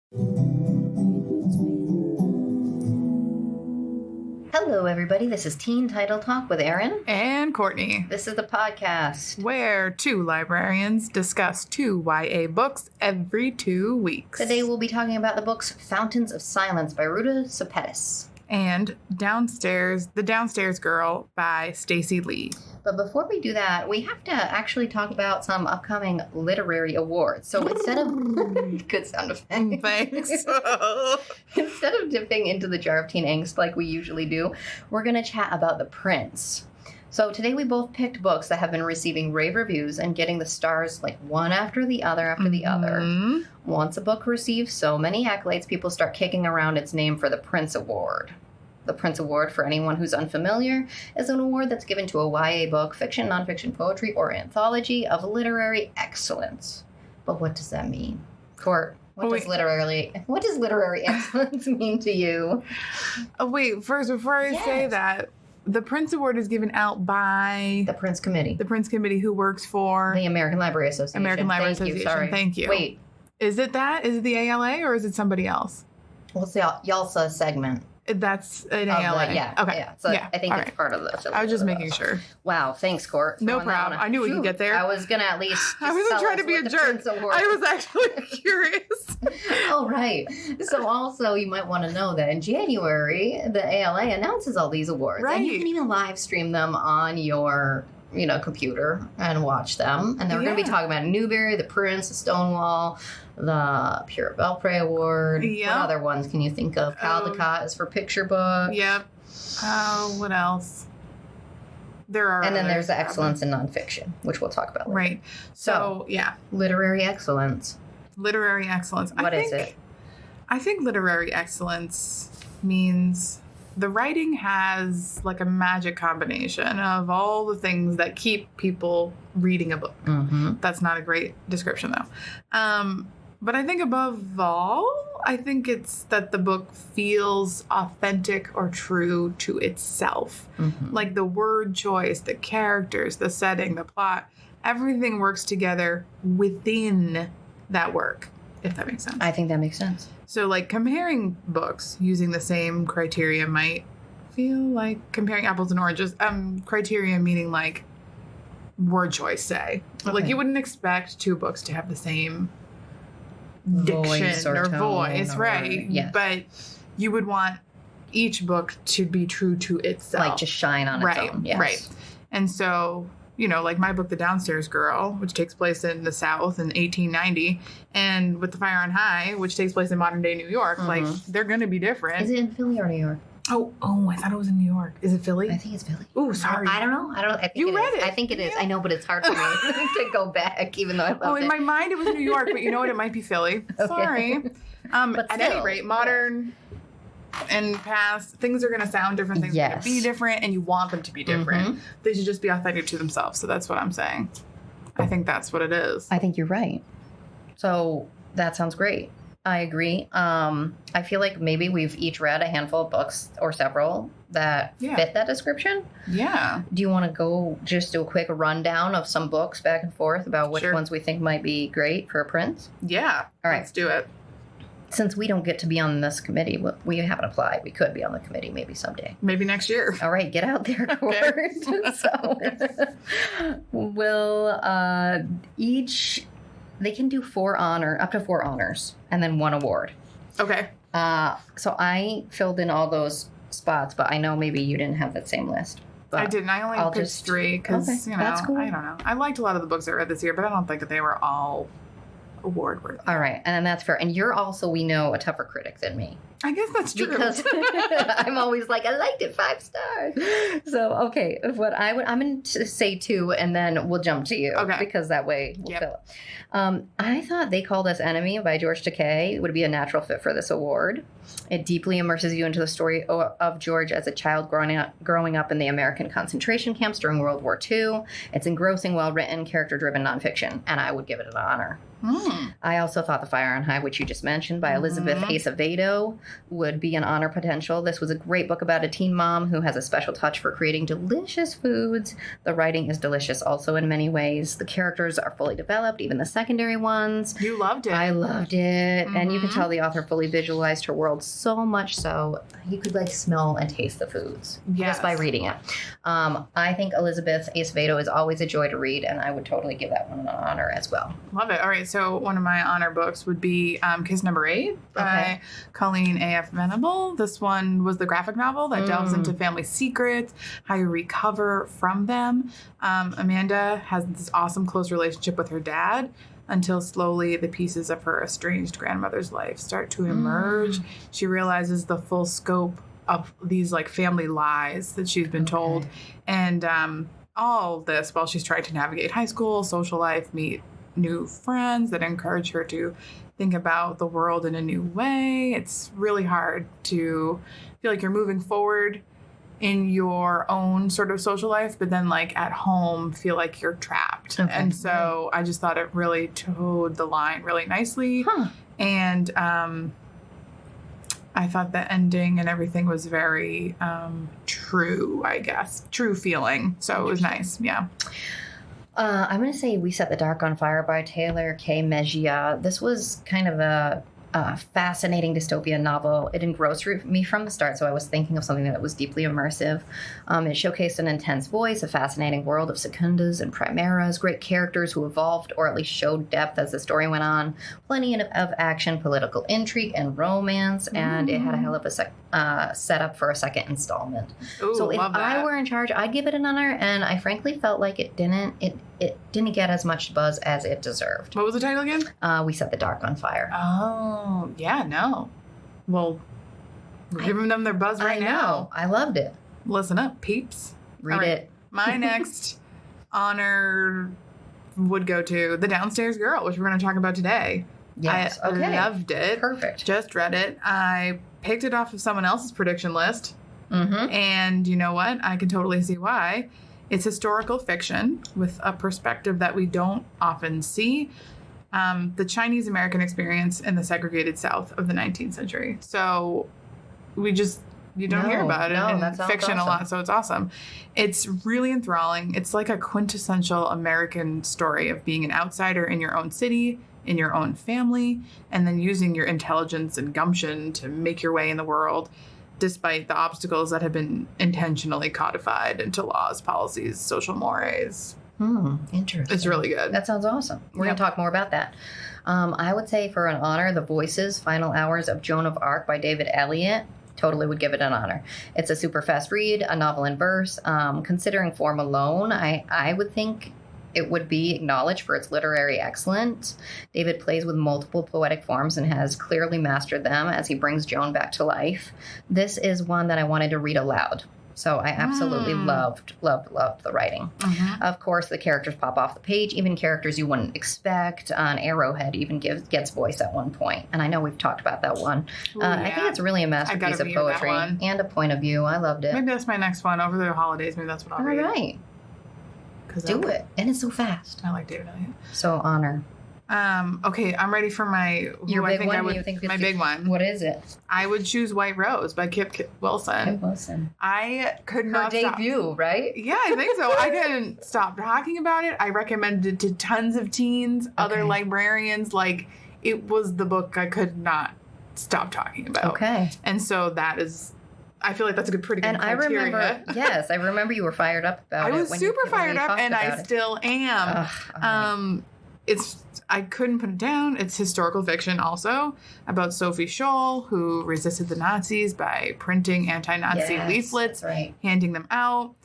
Hello, everybody. This is Teen Title Talk with Erin. And Courtney. This is the podcast where two librarians discuss two YA books every 2 weeks. Today we'll be talking about the books Fountains of Silence by Ruta Sepetys. And The Downstairs Girl by Stacey Lee. But before we do that, we have to actually talk about some upcoming literary awards. So instead of... Good sound effect. Thanks. Instead of dipping into the jar of teen angst like we usually do, we're going to chat about the Printz. So today we both picked books that have been receiving rave reviews and getting the stars like one after the other the other. Once a book receives so many accolades, people start kicking around its name for the Printz Award. The Printz Award, for anyone who's unfamiliar, is an award that's given to a YA book, fiction, nonfiction, poetry, or anthology of literary excellence. But what does that mean? Court, what does literary excellence mean to you? Oh, wait, first, before I say that, the Printz Award is given out by... The Printz Committee. The Printz Committee, who works for... The American Library Association. Thank you. Wait. Is it that? Is it the ALA or is it somebody else? Well, it's the YALSA segment. That's an ALA. Okay. Yeah. So I think it's part of the... I was just making sure. Wow. Thanks, Court. No problem. I knew we could get there. I was going to at least... I wasn't trying to be a jerk. I was actually curious. Oh, right. So also, you might want to know that in January, the ALA announces all these awards. Right. And you can even live stream them on your... computer and watch them. And then we're going to be talking about Newbery, the Printz, the Stonewall, the Pure Belpré Award. Yep. What other ones can you think of? Caldecott is for picture book. Yep. What else? There are. And then there's the excellence in nonfiction, which we'll talk about later. Right. So yeah. Literary excellence. Literary excellence. What is it? I think literary excellence means... The writing has like a magic combination of all the things that keep people reading a book. Mm-hmm. That's not a great description, though. But I think above all, I think it's that the book feels authentic or true to itself. Mm-hmm. Like the word choice, the characters, the setting, the plot, everything works together within that work, if that makes sense. I think that makes sense. So, like, comparing books using the same criteria might feel like comparing apples and oranges. Criteria meaning, like, word choice, say. Okay. Like, you wouldn't expect two books to have the same diction or voice, right? Yes. But you would want each book to be true to itself. Like, just shine on its own. Yes. Right. And so... like my book, The Downstairs Girl, which takes place in the South in 1890, and With the Fire on High, which takes place in modern-day New York, like, they're going to be different. Is it in Philly or New York? Oh, I thought it was in New York. Is it Philly? I think it's Philly. Oh, sorry. I don't know. I think you read it. I think it is. I know, but it's hard for me to go back, even though I loved it. In my mind, it was New York, but you know what? It might be Philly. Okay. Sorry. At any rate, modern... and past, things are going to sound different, things are going to be different, and you want them to be different. Mm-hmm. They should just be authentic to themselves. So that's what I'm saying. I think that's what it is. I think you're right. So that sounds great. I agree. I feel like maybe we've each read a handful of books or several that fit that description. Yeah. Do you want to go just do a quick rundown of some books back and forth about which ones we think might be great for a Printz? Yeah. All right. Let's do it. Since we don't get to be on this committee, we haven't applied. We could be on the committee maybe someday. Maybe next year. All right, get out there, Court. So we'll they can do up to 4 honors, and then 1 award. Okay. So I filled in all those spots, but I know maybe you didn't have that same list. But I didn't. I only picked 3 because, that's cool. I don't know. I liked a lot of the books I read this year, but I don't think that they were all award worthy. All right, and that's fair. And you're also, we know, a tougher critic than me. I guess that's true. Because I'm always like, I liked it 5 stars. So, okay, I'm going to say 2, and then we'll jump to you. Okay. Because that way we'll fill it. I thought They Called Us Enemy by George Takei would be a natural fit for this award. It deeply immerses you into the story of George as a child growing up in the American concentration camps during World War II. It's engrossing, well-written, character-driven nonfiction, and I would give it an honor. I also thought The Fire on High, which you just mentioned, by Elizabeth Acevedo, would be an honor potential. This was a great book about a teen mom who has a special touch for creating delicious foods. The writing is delicious also in many ways. The characters are fully developed, even the secondary ones. You loved it. I loved it. And you can tell the author fully visualized her world so much so you could like smell and taste the foods just by reading it. I think Elizabeth Acevedo is always a joy to read, and I would totally give that one an honor as well. Love it. All right, so one of my honor books would be Kiss Number 8 by Colleen A.F. Venable. This one was the graphic novel that delves into family secrets, how you recover from them. Amanda has this awesome close relationship with her dad until slowly the pieces of her estranged grandmother's life start to emerge. She realizes the full scope of these like family lies that she's been told. And all this while she's trying to navigate high school, social life, meet new friends that encourage her to think about the world in a new way. It's really hard to feel like you're moving forward in your own sort of social life, but then like at home feel like you're trapped. And so I just thought it really towed the line really nicely. And I thought the ending and everything was very true, I guess. True feeling. So it was nice. Yeah. I'm going to say We Set the Dark on Fire by Taylor K. Mejia. This was kind of a fascinating dystopian novel. It engrossed me from the start, so I was thinking of something that was deeply immersive. It showcased an intense voice, a fascinating world of secundas and primeras, great characters who evolved or at least showed depth as the story went on, plenty of action, political intrigue, and romance, and it had a hell of a setup for a second installment. Ooh, so if I were in charge, I'd give it an honor, and I frankly felt like it didn't get as much buzz as it deserved. What was the title again? We Set the Dark on Fire. Oh, yeah, no. Well, we're giving them their buzz right now. I loved it. Listen up, peeps. Read it. My next honor would go to The Downstairs Girl, which we're going to talk about today. Yes. I loved it. Perfect. Just read it. I picked it off of someone else's prediction list. And you know what? I can totally see why. It's historical fiction with a perspective that we don't often see. The Chinese American experience in the segregated South of the 19th century. So you don't hear about it in fiction a lot, so it's awesome. It's really enthralling. It's like a quintessential American story of being an outsider in your own city, in your own family, and then using your intelligence and gumption to make your way in the world, despite the obstacles that have been intentionally codified into laws, policies, social mores. Interesting. It's really good. That sounds awesome. We're going to talk more about that. I would say for an honor, The Voices, Final Hours of Joan of Arc by David Eliot. Totally would give it an honor. It's a super fast read, a novel in verse. Considering form alone, I would think it would be acknowledged for its literary excellence. David plays with multiple poetic forms and has clearly mastered them as he brings Joan back to life. This is one that I wanted to read aloud. So I absolutely loved the writing. Of course, the characters pop off the page, even characters you wouldn't expect. Arrowhead even gets voice at one point. And I know we've talked about that one. I think it's really a masterpiece of poetry and a point of view. I loved it. Maybe that's my next one. Over the holidays, maybe that's what I'll read. All right. Do it. And it's so fast. I like David Elliott. So honor. Okay, I'm ready for my my big one. What is it? I would choose White Rose by Kip Wilson. Kip Wilson. I could not debut, right? Yeah, I think so. I couldn't stop talking about it. I recommended it to tons of teens, other librarians. Like, it was the book I could not stop talking about. Okay. And so that is, I feel like that's a pretty good criteria. I remember you were fired up about it. I was super fired up, and I still am. I couldn't put it down. It's historical fiction also about Sophie Scholl, who resisted the Nazis by printing anti-Nazi leaflets, handing them out.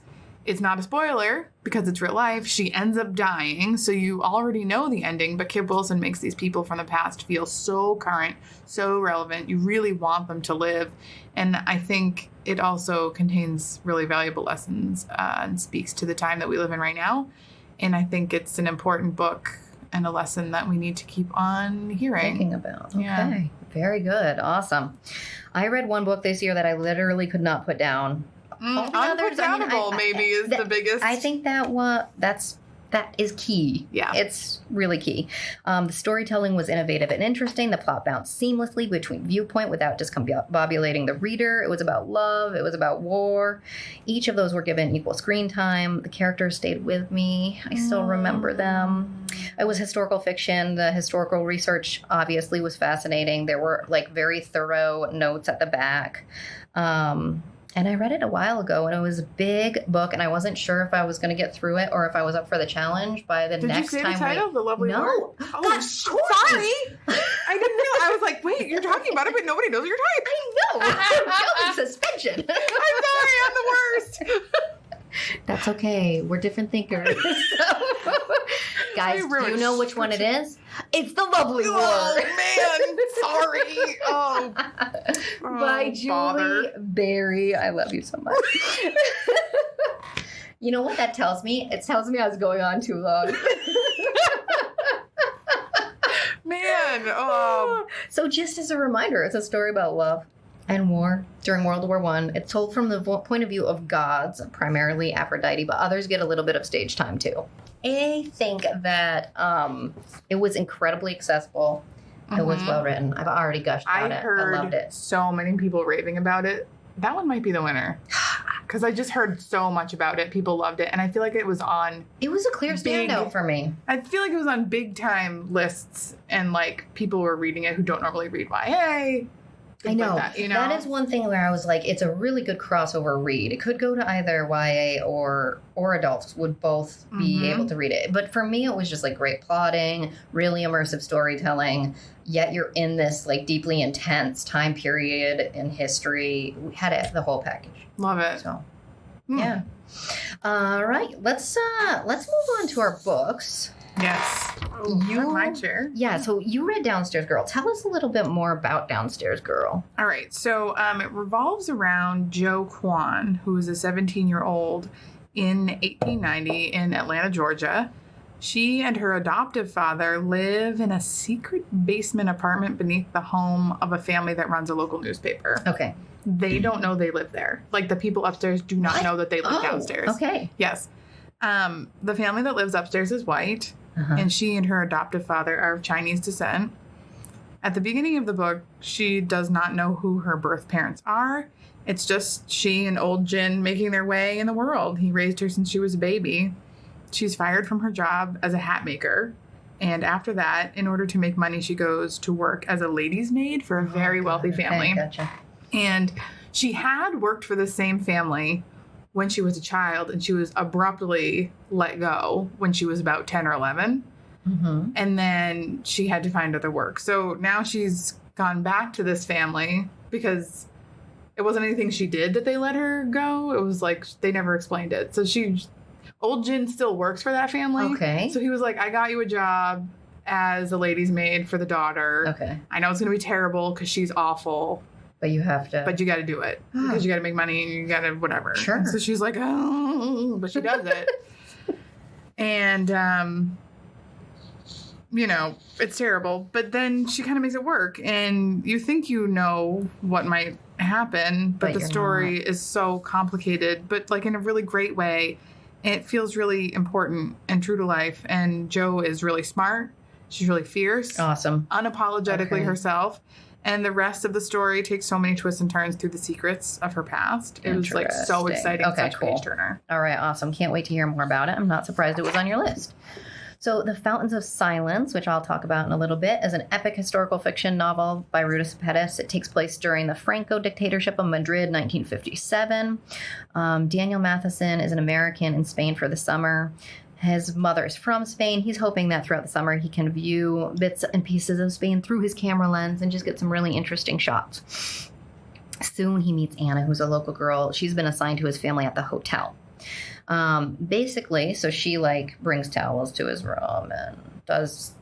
It's not a spoiler because it's real life. She ends up dying, so you already know the ending, but Kip Wilson makes these people from the past feel so current, so relevant. You really want them to live. And I think it also contains really valuable lessons and speaks to the time that we live in right now. And I think it's an important book and a lesson that we need to keep on hearing. Thinking about. Okay. Very good. Awesome. I read one book this year that I literally could not put down. Unputdownable maybe is the biggest. I think that's That is key. Yeah. It's really key. The storytelling was innovative and interesting. The plot bounced seamlessly between viewpoint without discombobulating the reader. It was about love. It was about war. Each of those were given equal screen time. The characters stayed with me. I still remember them. It was historical fiction. The historical research obviously was fascinating. There were like very thorough notes at the back. And I read it a while ago, and it was a big book, and I wasn't sure if I was going to get through it or if I was up for the challenge by the next time. Did you say the title? The Lovely No. War? Oh, That's sorry. I didn't know. I was like, wait, you're talking about it, but nobody knows what you're talking about. I know. I'm still in suspension. I'm sorry. I'm the worst. That's okay. We're different thinkers. Guys, do you know which one it is? It's The Lovely War. Oh, man. Sorry. Oh. By Julie Berry. I love you so much. You know what that tells me? It tells me I was going on too long. Man. So just as a reminder, it's a story about love and war during World War I. It's told from the point of view of gods, primarily Aphrodite, but others get a little bit of stage time too. I think that it was incredibly accessible. It was well written. I've already gushed about it. I loved it. So many people raving about it. That one might be the winner. Because I just heard so much about it. People loved it. And I feel like it was on... It was a clear standout for me. I feel like it was on big time lists. And like people were reading it who don't normally read YA. I know. Like that, you know. That is one thing where I was like, it's a really good crossover read. It could go to either YA or adults would both be able to read it. But for me, it was just like great plotting, really immersive storytelling. Yet you're in this like deeply intense time period in history. We had it, the whole package. Love it. So, yeah. All right. Let's move on to our books. Yes. My chair. Yeah, so you read Downstairs Girl. Tell us a little bit more about Downstairs Girl. All right. So it revolves around Jo Kwan, who is a 17-year-old in 1890 in Atlanta, Georgia. She and her adoptive father live in a secret basement apartment beneath the home of a family that runs a local newspaper. Okay. They don't know they live there. Like, the people upstairs do not know that they live downstairs. Okay. Yes. The family that lives upstairs is white. And she and her adoptive father are of Chinese descent. At the beginning of the book, she does not know who her birth parents are. It's just she and old Jin making their way in the world. He raised her since she was a baby. She's fired from her job as a hat maker. And after that, in order to make money, she goes to work as a lady's maid for a very wealthy family. Okay, gotcha. And she had worked for the same family when she was a child, and she was abruptly let go when she was about 10 or 11. And then she had to find other work. So now she's gone back to this family because it wasn't anything she did that they let her go. It was like they never explained it. So old Jin still works for that family. Okay. So he was like, I got you a job as a lady's maid for the daughter. Okay. I know it's going to be terrible because she's awful. But you have to. But you got to do it because you got to make money and you got to whatever. Sure. And so she's like, oh, but she does it. And, it's terrible. But then she kind of makes it work. And you think you know what might happen, but the story is so complicated, but like in a really great way. It feels really important and true to life. And Jo is really smart. She's really fierce. Awesome. Unapologetically herself. And the rest of the story takes so many twists and turns through the secrets of her past. It was like so exciting. Okay, such cool. page turner. All right, awesome. Can't wait to hear more about it. I'm not surprised it was on your list. So The Fountains of Silence, which I'll talk about in a little bit, is an epic historical fiction novel by Ruta Sepetys. It takes place during the Franco dictatorship of Madrid, 1957. Daniel Matheson is an American in Spain for the summer. His mother is from Spain. He's hoping that throughout the summer he can view bits and pieces of Spain through his camera lens and just get some really interesting shots. Soon he meets Anna, who's a local girl. She's been assigned to his family at the hotel. Basically, so she brings towels to his room and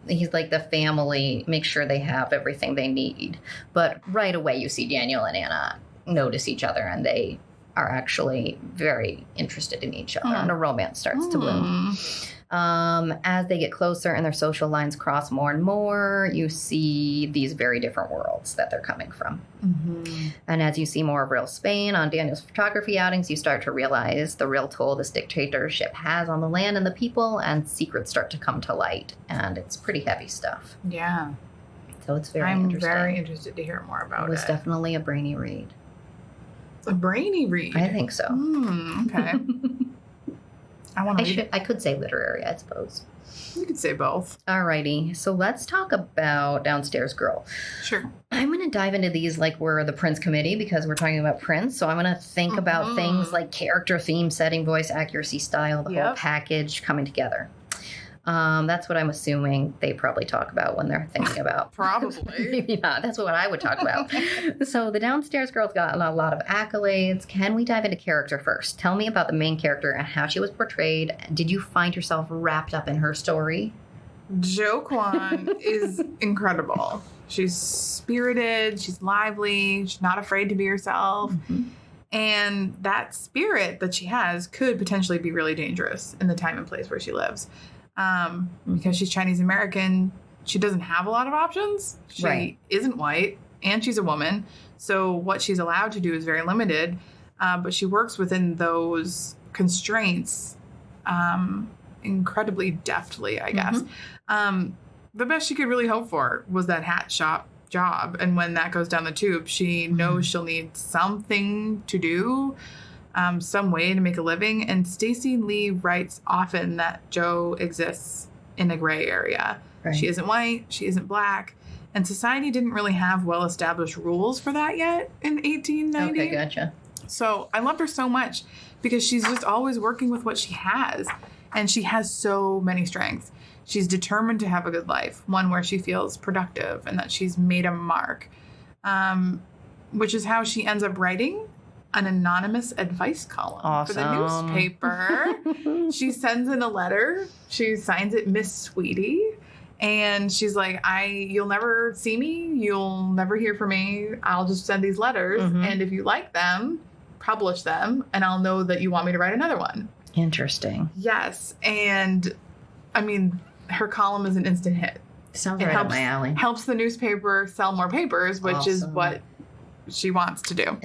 he's like the family, make sure they have everything they need. But right away you see Daniel and Anna notice each other and they are actually very interested in each other and a romance starts to bloom. As they get closer and their social lines cross more and more, you see these very different worlds that they're coming from. Mm-hmm. And as you see more of real Spain on Daniel's photography outings, you start to realize the real toll this dictatorship has on the land and the people, and secrets start to come to light. And it's pretty heavy stuff. Yeah. So it's very I'm interesting. very interested to hear more about it. It was definitely a brainy read. A brainy read? I think so. Okay. I want to read it. I could say literary, I suppose. You could say both. Alrighty, so let's talk about Downstairs Girl. Sure. I'm going to dive into these like we're the Printz committee because we're talking about Printz. So I'm going to think about things like character, theme, setting, voice, accuracy, style, the whole package coming together. That's what I'm assuming they probably talk about when they're thinking about. Probably. Maybe not. That's what I would talk about. So the Downstairs Girl's got a lot of accolades. Can we dive into character first? Tell me about the main character and how she was portrayed. Did you find yourself wrapped up in her story? Jo Kwon is incredible. She's spirited. She's lively. She's not afraid to be herself. Mm-hmm. And that spirit that she has could potentially be really dangerous in the time and place where she lives. Because she's Chinese American, she doesn't have a lot of options. She isn't white, and she's a woman. So what she's allowed to do is very limited. But she works within those constraints incredibly deftly, I guess. The best she could really hope for was that hat shop job. And when that goes down the tube, she knows she'll need something to do. Some way to make a living. And Stacey Lee writes often that Jo exists in a gray area. Right. She isn't white, she isn't black, and society didn't really have well-established rules for that yet in 1890. Okay, gotcha. So I loved her so much because she's just always working with what she has, and she has so many strengths. She's determined to have a good life, one where she feels productive and that she's made a mark, which is how she ends up writing an anonymous advice column for the newspaper. She sends in a letter. She signs it Miss Sweetie. And she's like, you'll never see me. You'll never hear from me. I'll just send these letters. And if you like them, publish them. And I'll know that you want me to write another one. Interesting. Yes. And I mean, her column is an instant hit. Sounds right up my alley. Helps the newspaper sell more papers, which is what she wants to do.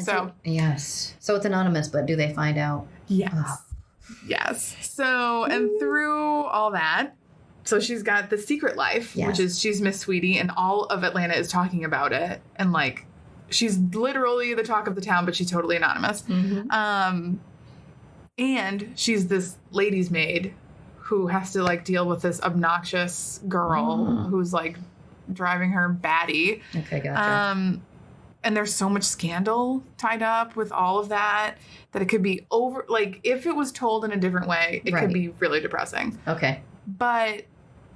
Yes. So it's anonymous, but do they find out? Yes. Oh. Yes. So, and through all that, so she's got the secret life, which is she's Miss Sweetie, and all of Atlanta is talking about it. And like, she's literally the talk of the town, but she's totally anonymous. And she's this lady's maid who has to like deal with this obnoxious girl who's like driving her batty. Okay, gotcha. And there's so much scandal tied up with all of that it could be over. Like, if it was told in a different way, it could be really depressing. Okay. But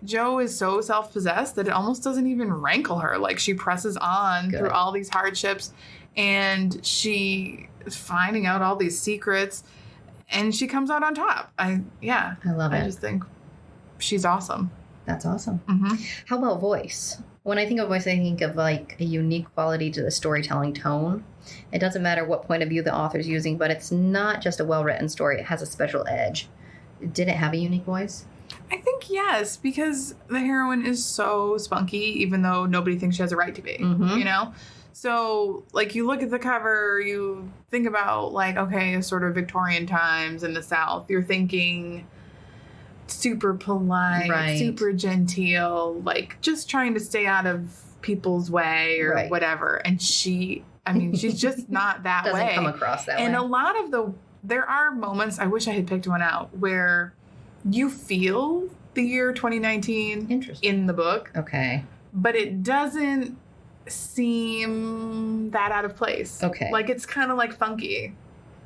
Jo is so self-possessed that it almost doesn't even rankle her. Like, she presses on through all these hardships, and she is finding out all these secrets, and she comes out on top. I love it. I just think she's awesome. That's awesome. How about voice? When I think of voice, I think of like a unique quality to the storytelling tone. It doesn't matter what point of view the author's using, but it's not just a well-written story. It has a special edge. Did it have a unique voice? I think yes, because the heroine is so spunky, even though nobody thinks she has a right to be, you know? So, like, you look at the cover, you think about, like, okay, sort of Victorian times in the South. You're thinking super polite, super genteel, like, just trying to stay out of people's way or whatever. And she's just not that way. Doesn't come across that way. And a lot of there are moments, I wish I had picked one out, where you feel the year 2019 in the book. Okay. But it doesn't seem that out of place. Okay. Like, it's kind of like funky.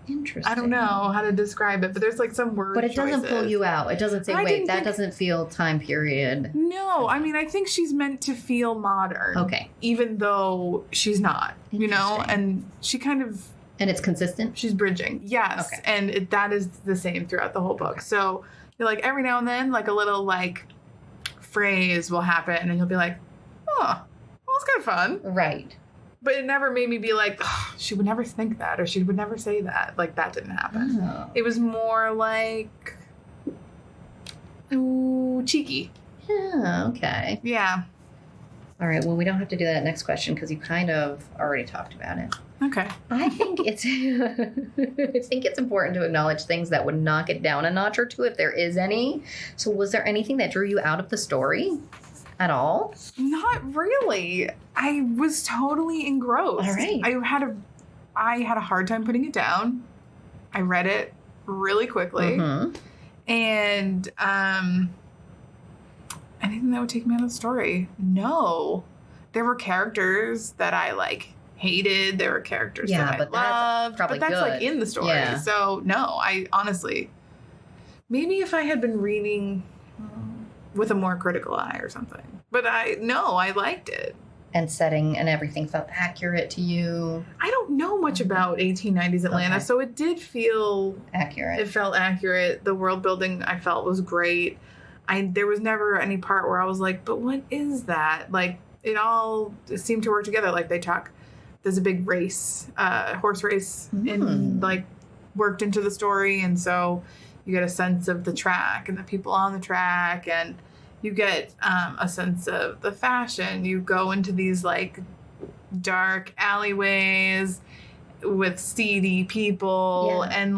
Interesting. I don't know how to describe it, but there's like some word But it doesn't choices. pull you out. It doesn't say, wait, that doesn't feel time period. No, I mean, I think she's meant to feel modern. Okay. Even though she's not, you know? And she kind of... And it's consistent? She's bridging. Yes. Okay. And that is the same throughout the whole book. Okay. So, you're like, every now and then, like, a little, like, phrase will happen, and you'll be like, oh, well, it's kind of fun. Right. But it never made me be like, oh, she would never think that, or she would never say that. Like, that didn't happen. Oh. It was more like, Ooh, cheeky. Yeah, okay. Yeah. All right, well, we don't have to do that next question because you kind of already talked about it. Okay. I think it's I think it's important to acknowledge things that would knock it down a notch or two if there is any. So was there anything that drew you out of the story at all? Not really. I was totally engrossed. All right. I had a hard time putting it down. I read it really quickly. Mm-hmm. And anything that would take me out of the story? No. There were characters that I hated. There were characters that I loved. But that's good. in the story. Yeah. So no, I honestly, maybe if I had been reading with a more critical eye or something. But I liked it. And setting and everything felt accurate to you. I don't know much about 1890s Atlanta, Okay. so it did feel Accurate. It felt accurate. The world building I felt was great. There was never any part where I was like, but what is that? It all seemed to work together. They talk. There's a big race, horse race, worked into the story, and so you get a sense of the track and the people on the track, and you get a sense of the fashion. You go into these dark alleyways with seedy people, and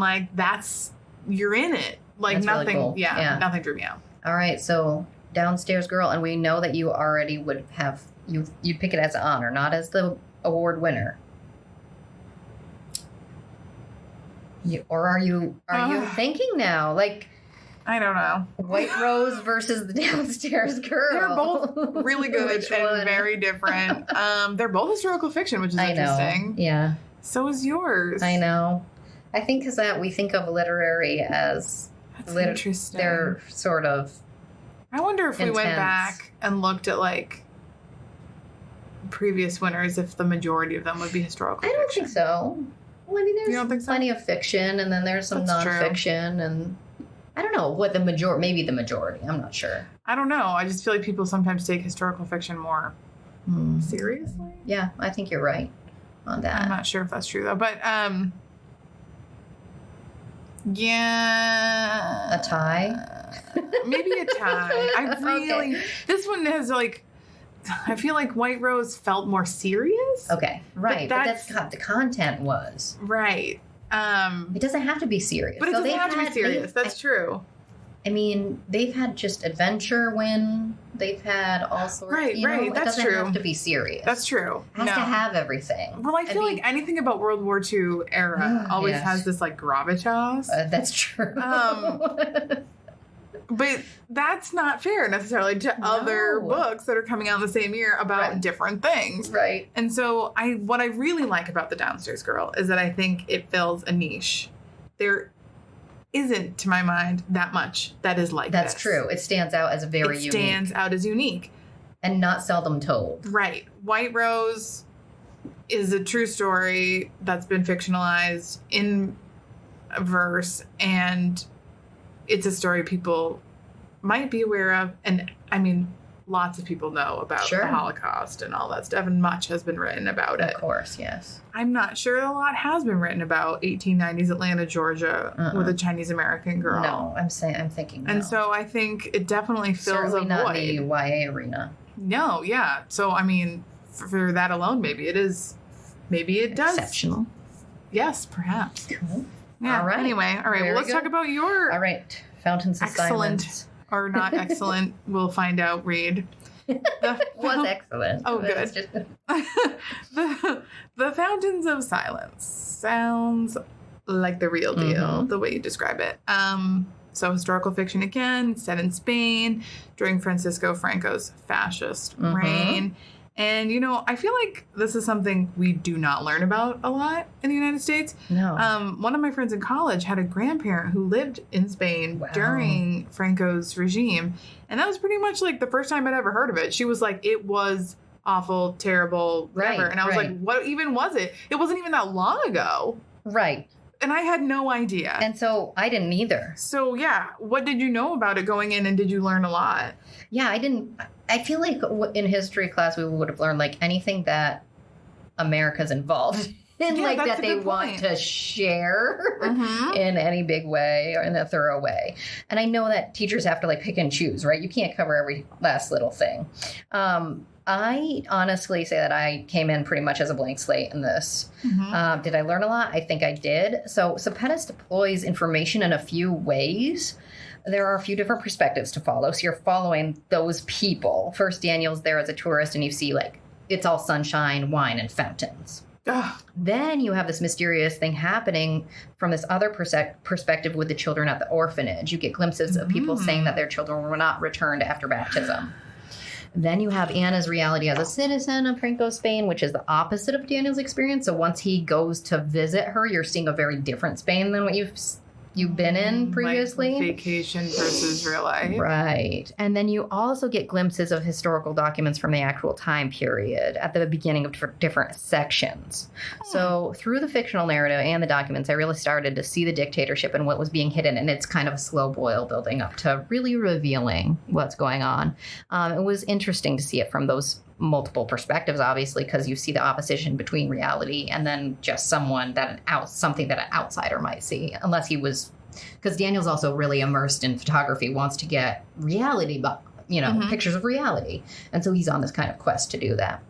you're in it. That's nothing, really cool. Yeah, nothing drew me out. All right, so Downstairs Girl, and we know that you already would have you'd pick it as an honor, not as the award winner. Are you thinking now I don't know. White Rose versus the Downstairs Girl? They're both really good and very different. They're both historical fiction, which is interesting. Yeah. So is yours. I know. I think because that we think of literary as interesting. They're sort of. I wonder if we went intense. back and looked at previous winners, if the majority of them would be historical I don't fiction. think so. Well, I mean, You don't think there's so? plenty of fiction, and then there's some That's true. nonfiction, and I don't know what maybe the majority. I'm not sure. I don't know. I just feel like people sometimes take historical fiction more seriously. Yeah, I think you're right on that. I'm not sure if that's true though, but yeah, A tie? maybe a tie. I really this one has I feel like White Rose felt more serious. Okay, right. But that's that's- the content was. Right. It doesn't have to be serious. But it doesn't have to be serious. That's true. I mean, they've had just adventure win. They've had all sorts. Right, you know, right. It That's doesn't true. have to be serious. That's true. It has to have everything. Well, I feel like anything about World War II era always Yes. has this gravitas. That's true. But that's not fair necessarily to other books that are coming out the same year about different things. Right. And so what I really like about The Downstairs Girl is that I think it fills a niche. There isn't, to my mind, that much that is like That's this. true. It stands out as very unique. It stands out as unique. And not seldom told. Right. White Rose is a true story that's been fictionalized in verse, and it's a story people might be aware of. And I mean, lots of people know about the Holocaust and all that stuff, and much has been written about it. Of course, yes. I'm not sure a lot has been written about 1890s Atlanta, Georgia with a Chinese American girl. No, I'm thinking no. And so I think it definitely fills Certainly a not void. the YA arena. No, yeah. So I mean, for that alone, maybe it is. Maybe it does. Exceptional. Yes, perhaps. Cool. Yeah. All right. Anyway, all right. Very Well, let's good. talk about your All right. Fountains of excellent Silence. or not excellent. We'll find out. Read. Was excellent. Oh, It was good. just- the Fountains of Silence sounds like the real deal, the way you describe it. So historical fiction again, set in Spain during Francisco Franco's fascist reign. And, I feel like this is something we do not learn about a lot in the United States. No. One of my friends in college had a grandparent who lived in Spain during Franco's regime. And that was pretty much the first time I'd ever heard of it. She was like, it was awful, terrible, whatever. Right, and I was like, what even was it? It wasn't even that long ago. Right. And I had no idea. And so I didn't either. So, yeah, what did you know about it going in, and did you learn a lot? Yeah, I didn't. I feel like in history class we would have learned anything that America's involved like that's that a they good want point. to share Mhm. in any big way or in a thorough way. And I know that teachers have to like pick and choose, right? You can't cover every last little thing. I honestly say that I came in pretty much as a blank slate in this. Mhm. Did I learn a lot? I think I did. So Sepetys deploys information in a few ways. There are a few different perspectives to follow. So you're following those people. First, Daniel's there as a tourist, and you see like it's all sunshine, wine, and fountains. Ugh. Then you have this mysterious thing happening from this other perspective with the children at the orphanage. You get glimpses of people saying that their children were not returned after baptism. Then you have Anna's reality as a citizen of Franco Spain, which is the opposite of Daniel's experience. So once he goes to visit her, you're seeing a very different Spain than what you've been in previously. Like vacation versus real life. Right. And then you also get glimpses of historical documents from the actual time period at the beginning of different sections. So through the fictional narrative and the documents, I really started to see the dictatorship and what was being hidden. And it's kind of a slow boil building up to really revealing what's going on. It was interesting to see it from those multiple perspectives, obviously, because you see the opposition between reality and then just something that an outsider might see, unless he was, because Daniel's also really immersed in photography, wants to get reality, pictures of reality, and so he's on this kind of quest to do that.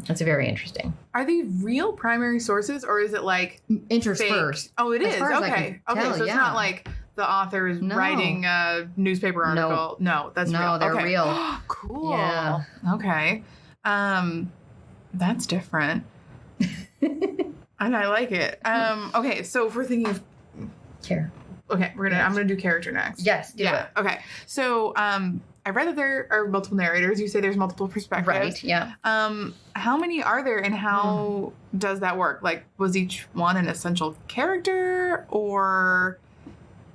It's very interesting. Are they real primary sources, or is it like interspersed? Oh, it As is. far as I Okay. can tell, So it's not like the author is writing a newspaper article. No, that's real. No, they're real. Cool. Yeah. Okay. That's different. And I like it. Okay, so if we're thinking of okay, I'm gonna do character next. Yes, do it. Okay. So I read that there are multiple narrators. You say there's multiple perspectives. Right, yeah. How many are there, and how does that work? Like, was each one an essential character, or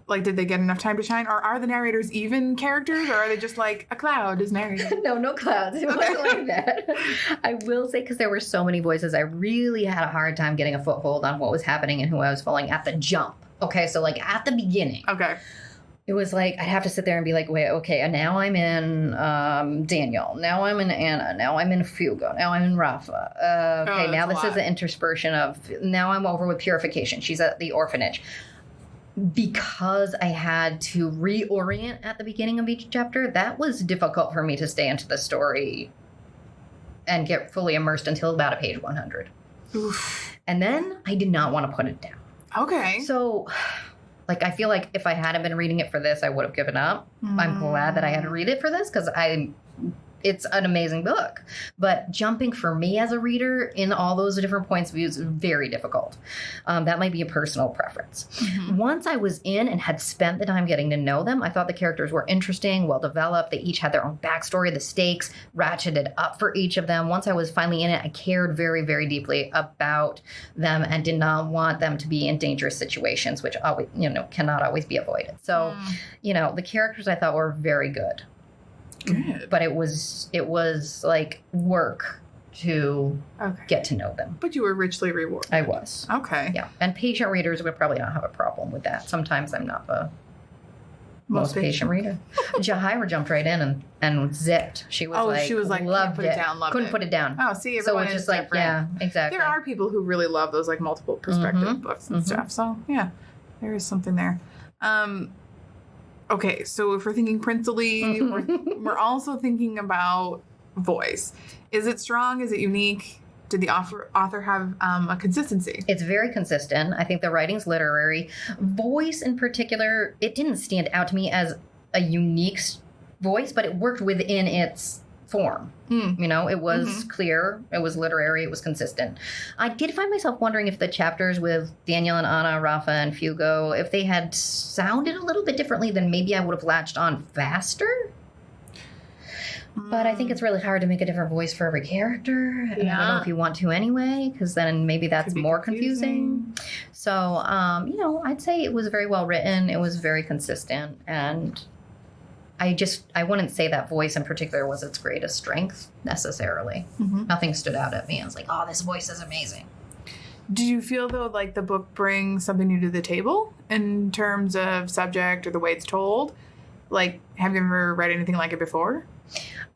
like, did they get enough time to shine? Or are the narrators even characters, or are they just like a cloud is narrating? No clouds. It wasn't like that. I will say, because there were so many voices, I really had a hard time getting a foothold on what was happening and who I was following at the jump. Okay, so like at the beginning. Okay. It was like, I'd have to sit there and be like, wait, okay, and now I'm in Daniel. Now I'm in Anna. Now I'm in Fugo. Now I'm in Rafa. Okay, now this is the interspersion of, now I'm over with Purification. She's at the orphanage. Because I had to reorient at the beginning of each chapter, that was difficult for me to stay into the story and get fully immersed until about page 100. Oof. And then I did not want to put it down. Okay. So, like, I feel like if I hadn't been reading it for this, I would have given up. I'm glad that I had to read it for this, because it's an amazing book. But jumping for me as a reader in all those different points of view is very difficult. That might be a personal preference. Once I was in and had spent the time getting to know them, I thought the characters were interesting, well developed. They each had their own backstory. The stakes ratcheted up for each of them. Once I was finally in it, I cared very, very deeply about them and did not want them to be in dangerous situations, which always, cannot always be avoided. So, the characters I thought were very good. Good. But it was like work to get to know them. But you were richly rewarded. I was. Okay. Yeah. And patient readers would probably not have a problem with that. Sometimes I'm not the most patient reader. Jahira jumped right in and zipped. She was like, loved put it down, loved Couldn't it. put it down. Oh, see, so everyone it's is just like, different. yeah, exactly. There are people who really love those like multiple perspective books and stuff. So yeah, there is something there. Okay, so if we're thinking principally, we're also thinking about voice. Is it strong? Is it unique? Did the author have a consistency? It's very consistent. I think the writing's literary. Voice in particular, it didn't stand out to me as a unique voice, but it worked within its form. It was clear, it was literary, it was consistent. I did find myself wondering if the chapters with Daniel and Anna, Rafa and Fugo, if they had sounded a little bit differently, then maybe I would have latched on faster. But I think it's really hard to make a different voice for every character. And I don't know if you want to anyway, because then maybe that's more confusing. So, I'd say it was very well written. It was very consistent. And I wouldn't say that voice in particular was its greatest strength necessarily. Nothing stood out at me. I was like, oh, this voice is amazing. Do you feel though like the book brings something new to the table in terms of subject or the way it's told? Like, have you ever read anything like it before?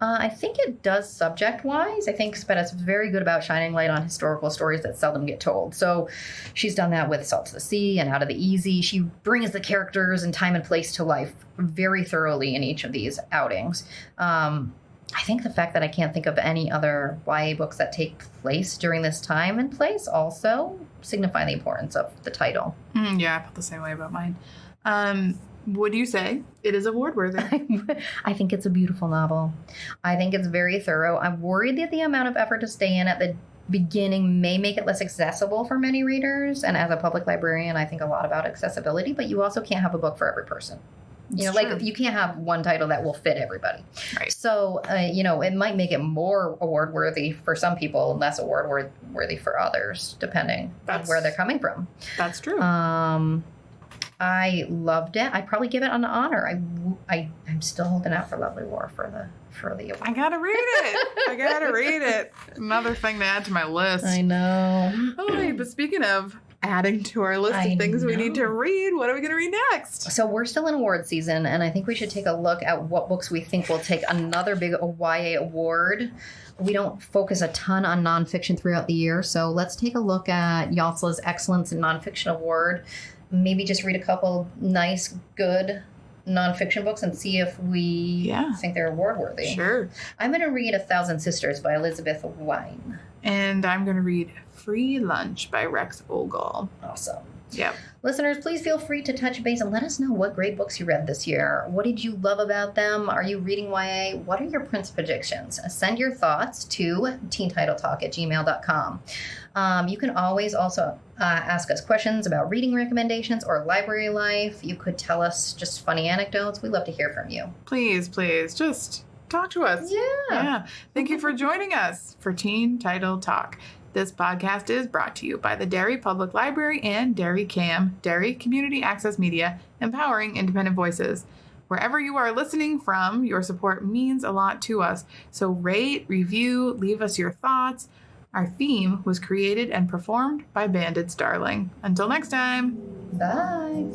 I think it does subject-wise. I think Sepetys is very good about shining light on historical stories that seldom get told. So she's done that with Salt to the Sea and Out of the Easy. She brings the characters and time and place to life very thoroughly in each of these outings. I think the fact that I can't think of any other YA books that take place during this time and place also signify the importance of the title. Yeah, I felt the same way about mine. Would you say it is award-worthy? I think it's a beautiful novel. I think it's very thorough. I'm worried that the amount of effort to stay in at the beginning may make it less accessible for many readers. And as a public librarian, I think a lot about accessibility, but you also can't have a book for every person. Like you can't have one title that will fit everybody. Right. So, it might make it more award-worthy for some people and less award-worthy for others, depending on where they're coming from. That's true. I loved it. I'd probably give it an honor. I'm still holding out for Lovely War for the award. I gotta read it. Another thing to add to my list. I know. Oh, but speaking of adding to our list of things we need to read, what are we going to read next? So we're still in award season, and I think we should take a look at what books we think will take another big YA award. We don't focus a ton on nonfiction throughout the year, so let's take a look at YALSA's Excellence in Nonfiction Award. Maybe just read a couple nice, good nonfiction books and see if we think they're award worthy. Sure. I'm going to read A Thousand Sisters by Elizabeth Wein. And I'm going to read Free Lunch by Rex Ogle. Awesome. Yep. Listeners, please feel free to touch base and let us know what great books you read this year. What did you love about them? Are you reading YA? What are your Printz predictions? Send your thoughts to teentitletalk@gmail.com. You can always also ask us questions about reading recommendations or library life. You could tell us just funny anecdotes. We'd love to hear from you. Please, just talk to us. Yeah. Thank you for joining us for Teen Title Talk. This podcast is brought to you by the Derry Public Library and Derry-CAM, Derry Community Access Media, empowering independent voices. Wherever you are listening from, your support means a lot to us. So rate, review, leave us your thoughts. Our theme was created and performed by Banded Starling. Until next time. Bye.